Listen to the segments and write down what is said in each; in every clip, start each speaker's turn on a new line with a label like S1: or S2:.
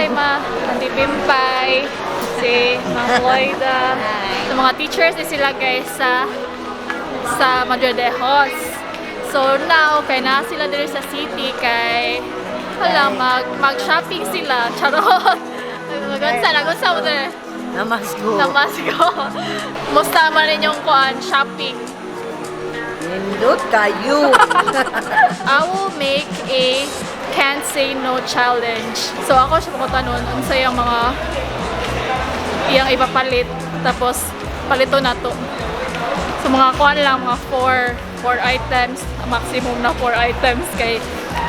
S1: Hi, ma. Andi Pimpay. Si Ma'am Loida. Sa mga teachers ni sila guys sa Madridejos. So now, kay na sila dito sa city kay wala, mag-shopping sila. Charot. Nagunsa mo dito. Namasko. Musta man rin yung shopping?
S2: Nindot kayo.
S1: I will make a can't say no challenge. So ako siya pagkutanon, unsa yung mga iyang ipapalit, tapos palito na to. So mga kuan lang, mga 4 items, maximum na 4 items kay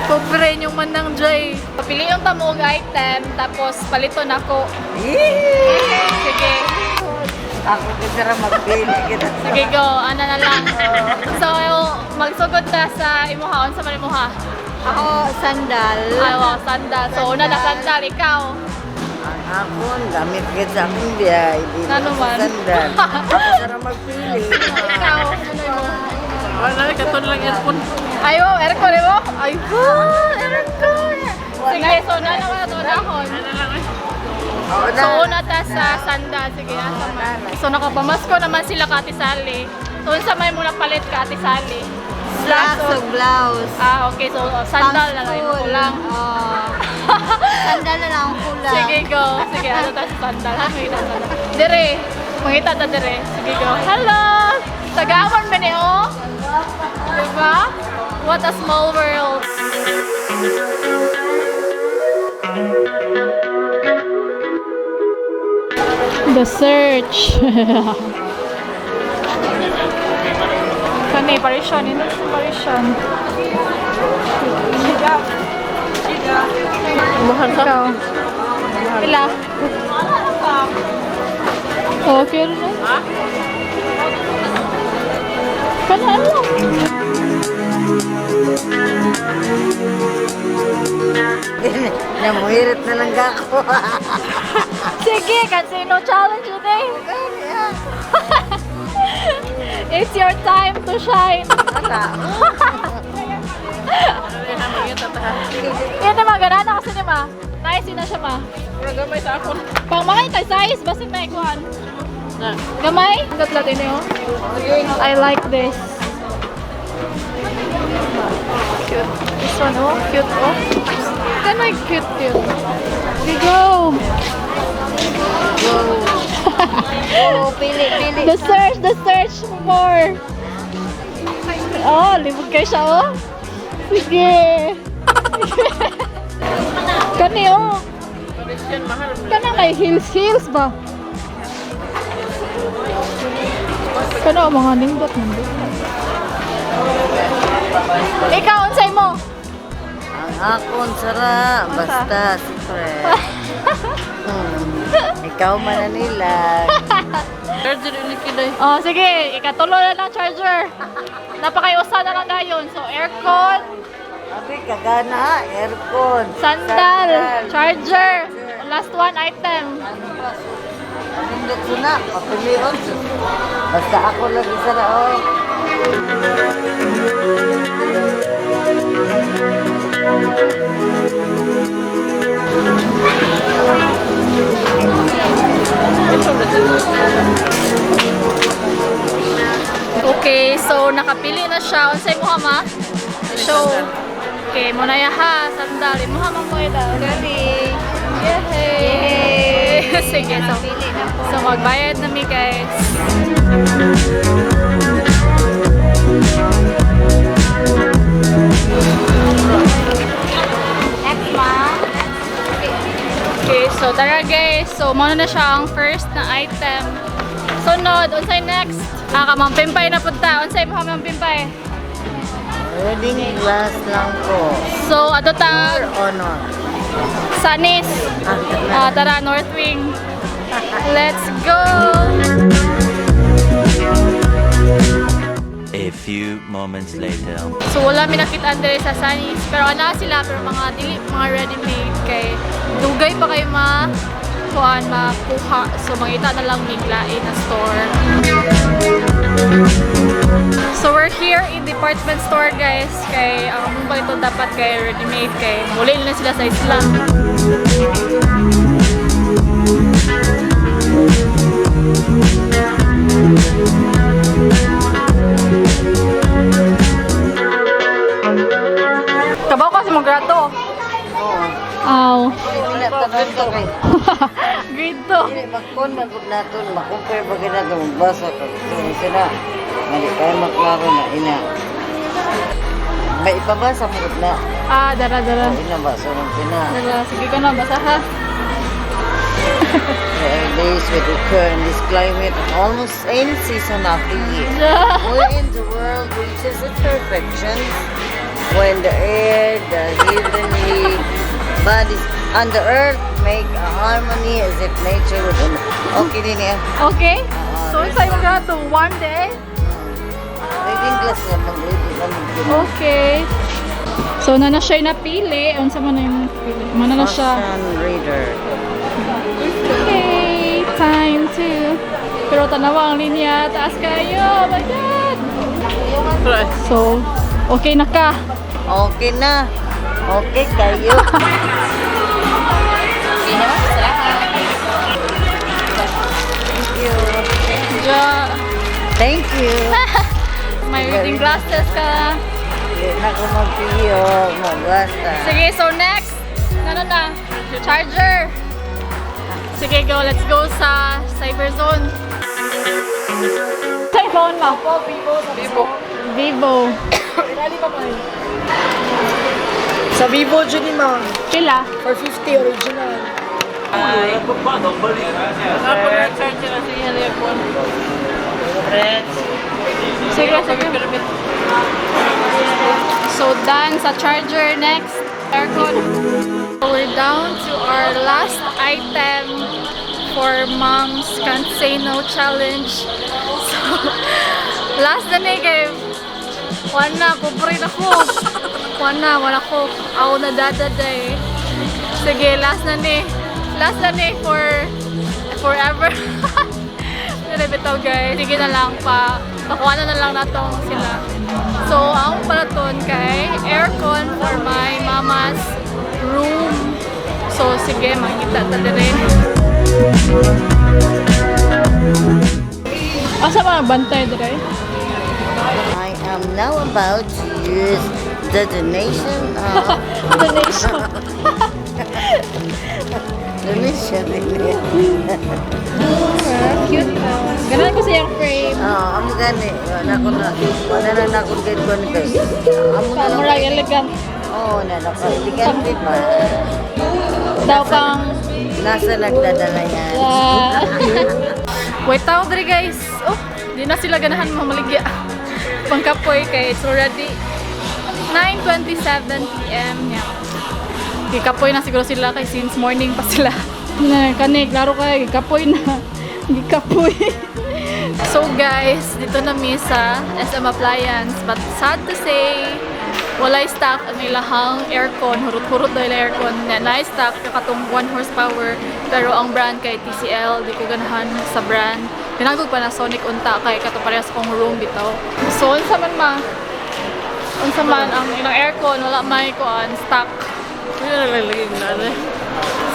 S1: pobre yung manang Jay. Papili yung tamog item, tapos palito na ko. Sige.
S2: Ako kisara magpili kita.
S1: Sige, go. Ano na lang. So, magsugod na sa imuha. Unsa man imuha?
S2: Ako, sandal.
S1: Ay, wow, sandal. So, una na sandal. Ikaw?
S2: Ang akon, gamit ka sa akong biya. Hindi
S1: Ano
S2: na
S1: man?
S2: sandal. Ako kisara magpili.
S1: Ikaw? Ano mo?
S3: Wala, katon lang aircon.
S1: Ay, wow, aircon mo? Ay, wow, aircon. Sige, so, na naman ito dahon. So, una ta sa sandal. Sige, asa man. So, nakapamasko naman sila ka Ate Sally. So, unsa may muna palit ka Ate Sally?
S2: Slacks o blouse.
S1: Ah, okay. So, sandal na lang. Imo lang.
S2: Sandal na lang ang kulang.
S1: Sige, go. Sige, ano tayo sa sandal? Mangita ta. Dire. Mangita ta dire. Sige, go. Hello! Tagawan ba niyo? Diba? What a small world. The search. Kani, parisyon. Hindi sa parisyon.
S3: Mahal ka?
S1: Ikaw. Pila? Okay rin eh.
S3: Ha?
S1: Kanaan lang.
S2: Namuhirit na lang ako.
S1: Sige, casino challenge today. It's your time to shine. Yan naman, ganaan na kasi ni ma. Nice na siya ma.
S3: Gamay sa akon.
S1: Pang mga itay size, basin may kuhan. Gamay? Gat natin yun. I like this. Cute. This one, oh. Cute, oh. Can I cute. We go.
S2: Oo, pili.
S1: The search more. Oh, libog kayo siya, oh. Sige. Kani, oh.
S3: Parisyon, mahal.
S1: Kana kay heels ba? Kana, mga nindot. Ikaw, unsay mo?
S2: Ang akon, sara. Basta, siyempre. Ikaw mananilag.
S3: Charger ulit kiday.
S1: Oh, sige. Ikatulo na lang charger. Napakayusa na lang gayon. So, aircon,
S2: Sabi, kagana, aircon.
S1: sandal, charger. Last one item.
S2: Pindot ko na, papilion. Basta ako lagi sara, oh.
S1: Okay, so nakapili na siya. Unsay mo ma? Show. Okay, muna ha. Sandal. Mo ha mo ida.
S2: Galing.
S1: Yay! Sige, so magbayad na mi guys. Okay, so tara guys. So muna na siya ang first na item. Sunod, unsay next? Kamang pimpay na punta. Unsay mo kamang pimpay?
S2: Wedding glass lang ko.
S1: So, ato tag
S2: Honor.
S1: Sanis. Tara, North Wing. Let's go!
S4: A few moments later.
S1: So, wala mi nakita andre sa Sanis. Pero ana sila, pero mga dili, mga ready-made. Kay dugay pa kayo makuha. So, makita na lang biglain na store. So we're here in department store guys. Kay ang mong ito dapat kay ready-made kay muli na sila sa Islam. Kabaw kasi mong grato.
S2: Oo.
S1: Aw.
S2: Hindi na tanan ka kay.
S1: Grade 2.
S2: Hindi magkon magud naton makumpare ba gina ka magbasa ka. Sila mali kay maklaro na ina. May ipabasa mo na.
S1: Ah, dara.
S2: Ina basa ng pina.
S1: Dara, sige ko na basa ha.
S2: There are days which occur in this climate of almost any season of the year. Wherein the world reaches its perfection. When the air, the heavenly bodies on the earth make a harmony as if nature would. Okay din yan.
S1: Okay? So, sa'yo mong grato, one day?
S2: Reading class na mag-reading na mag-reading.
S1: Okay. So, na siya napili. Unsa man na yung napili? Mana na siya.
S2: Fashion reader.
S1: Okay. Time to. Pero tanawa ang linya. Taas kayo. Oh my God. So, okay na ka.
S2: Okay na. Okay kayo. Thank you.
S1: Ja.
S2: Thank you.
S1: May reading glasses ka.
S2: Hindi na ko magpiyo. Magbasta.
S1: Sige, so next. Ano na? Charger. Sige, go. Let's go sa Cyber Zone. Sa phone mo? Vivo.
S5: Sa Vivo dyan ni ma,
S1: Kila?
S5: 450 original.
S3: Ako na-charge na sige Aircon.
S1: Sige. So, done sa charger. Next, Aircon. So, we're down to our last item for Mom's Can't Say No Challenge. So, last na ni kay wala, kuburin ako. Wala ko. Ako na dadaday. Sige, last na ni for forever. Pero bitaw guys, sige na lang pa. Pakuha na lang natong sila. So, ang palaton kay aircon for my mama's room. So, sige, makikita ta rin. Asa ba bantay dire?
S2: I am now about to use the donation of
S1: Donation.
S2: donation.
S1: Cute na. Ganun ko siyang frame.
S2: Amo gani. Wala na ako gid ko ni kay. Amo na lang.
S1: Murag elegant.
S2: Na nakaligan din ba?
S1: Daw pang
S2: Nasa nagdadala yan.
S1: wait tawag diri guys. Oh, di na sila ganahan mamaligya. Pangkapoy kay it's already 9:27 PM niya. Gikapoy na siguro sila kay since morning pa sila. Kani klaro kay gikapoy na. Gikapoy. So guys, dito na mi sa SM Appliance, but sad to say walay stock ang ilahang aircon, hurot-hurot dahil aircon na na-stock kakatong 1 horsepower pero ang brand kay TCL, di ko ganahan sa brand. Tinagog Panasonic unta kay kato parehas kong room bitaw. So unsa man ang ilang aircon wala may kuan stock.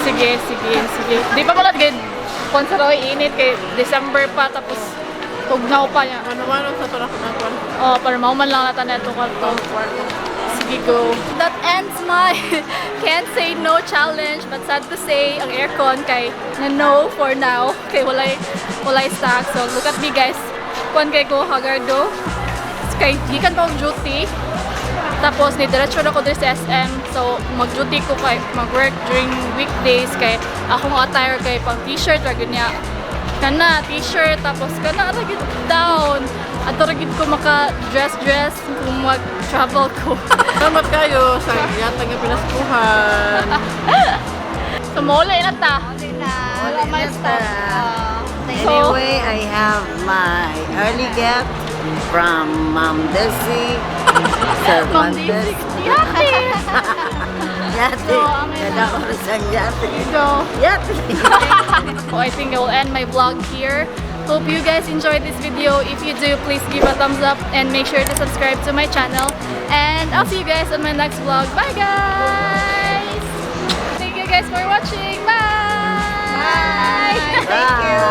S1: Sige. Di pa pala gid konsaroy init kay December pa tapos tugnaw pa niya.
S3: Ano sa tulak na ko.
S1: Oh, para mauman lang natin itong kwarto. Sige, go. That ends my Can't Say No challenge. But sad to say, ang aircon kay na no for now. Kay walay stock. So, look at me guys. Kuan kay ko, hagardo. Kay, gikan pa ang duty. Tapos, nidiretso na ko dito sa SM. So, mag-duty ko kay mag-work during weekdays. Kay, akong attire kay pang t-shirt, ragin niya. Kana, t-shirt, tapos kana, ragin down. At ragin ko maka-dress kung mag-travel ko.
S3: Salamat kayo sa yata nga pinaskuhan.
S1: So, maulay na ta. Wala may stuff.
S2: Anyway, I have my early gift from 𝗙𝗙𝗘𝗘
S1: Pang-basic. Yaki!
S2: Yate.
S1: So, ang
S2: Kada ko isang yate.
S1: So,
S2: Yate.
S1: so, I think I will end my vlog here. Hope you guys enjoyed this video. If you do, please give a thumbs up and make sure to subscribe to my channel. And I'll see you guys on my next vlog. Bye guys! Thank you guys for watching. Bye!
S2: Thank you.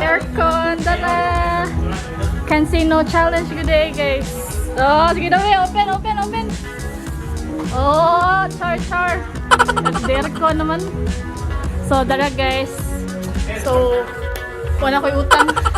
S1: Aircon, dala! Can say no challenge today, guys. Oh, sige daw, open. Oh, char. Aircon naman. So, dala guys. So, wala ko'y utang.